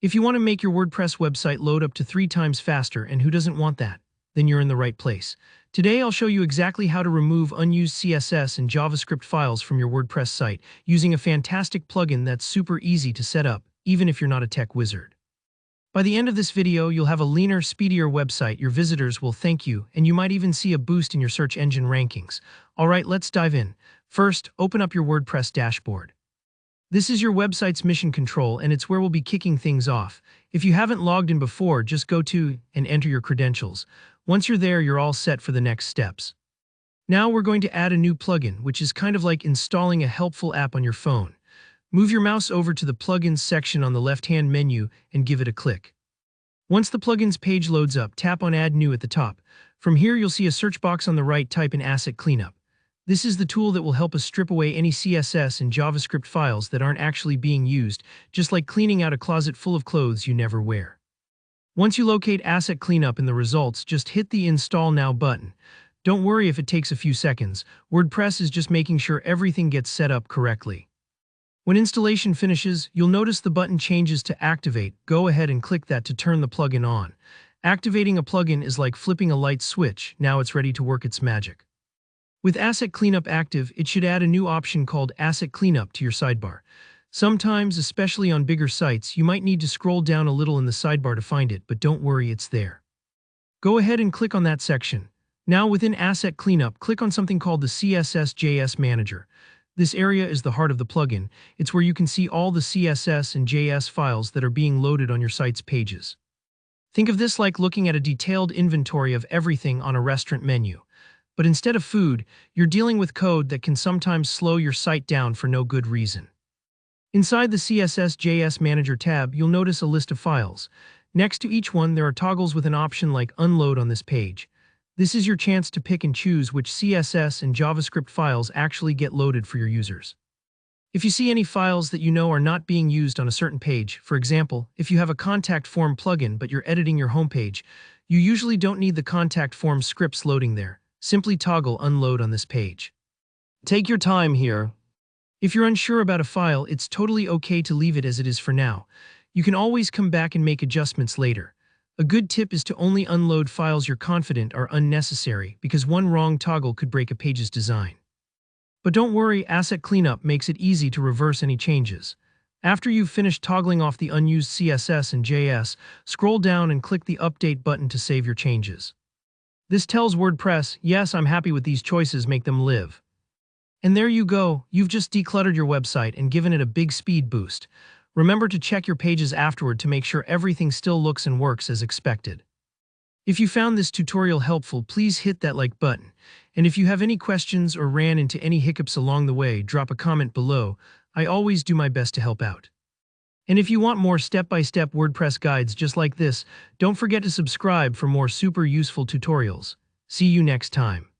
If you want to make your WordPress website load up to 3 times faster, and who doesn't want that, then you're in the right place. Today I'll show you exactly how to remove unused CSS and JavaScript files from your WordPress site using a fantastic plugin that's super easy to set up, even if you're not a tech wizard. By the end of this video, you'll have a leaner, speedier website, your visitors will thank you, and you might even see a boost in your search engine rankings. Alright, let's dive in. First, open up your WordPress dashboard. This is your website's mission control, and it's where we'll be kicking things off. If you haven't logged in before, just go to and enter your credentials. Once you're there, you're all set for the next steps. Now we're going to add a new plugin, which is kind of like installing a helpful app on your phone. Move your mouse over to the Plugins section on the left-hand menu and give it a click. Once the Plugins page loads up, tap on Add New at the top. From here, you'll see a search box on the right. Type in Asset Cleanup. This is the tool that will help us strip away any CSS and JavaScript files that aren't actually being used, just like cleaning out a closet full of clothes you never wear. Once you locate Asset Cleanup in the results, just hit the Install Now button. Don't worry if it takes a few seconds. WordPress is just making sure everything gets set up correctly. When installation finishes, you'll notice the button changes to Activate. Go ahead and click that to turn the plugin on. Activating a plugin is like flipping a light switch. Now it's ready to work its magic. With Asset Cleanup active, it should add a new option called Asset Cleanup to your sidebar. Sometimes, especially on bigger sites, you might need to scroll down a little in the sidebar to find it, but don't worry, it's there. Go ahead and click on that section. Now within Asset Cleanup, click on something called the CSS/JS Manager. This area is the heart of the plugin. It's where you can see all the CSS and JS files that are being loaded on your site's pages. Think of this like looking at a detailed inventory of everything on a restaurant menu. But instead of food, you're dealing with code that can sometimes slow your site down for no good reason. Inside the CSS/JS Manager tab, you'll notice a list of files. Next to each one, there are toggles with an option like Unload on this page. This is your chance to pick and choose which CSS and JavaScript files actually get loaded for your users. If you see any files that you know are not being used on a certain page, for example, if you have a contact form plugin but you're editing your homepage, you usually don't need the contact form scripts loading there. Simply toggle Unload on this page. Take your time here. If you're unsure about a file, it's totally okay to leave it as it is for now. You can always come back and make adjustments later. A good tip is to only unload files you're confident are unnecessary, because one wrong toggle could break a page's design. But don't worry, Asset Cleanup makes it easy to reverse any changes. After you've finished toggling off the unused CSS and JS, scroll down and click the Update button to save your changes. This tells WordPress, yes, I'm happy with these choices, make them live. And there you go, you've just decluttered your website and given it a big speed boost. Remember to check your pages afterward to make sure everything still looks and works as expected. If you found this tutorial helpful, please hit that like button. And if you have any questions or ran into any hiccups along the way, drop a comment below. I always do my best to help out. And if you want more step-by-step WordPress guides just like this, don't forget to subscribe for more super useful tutorials. See you next time.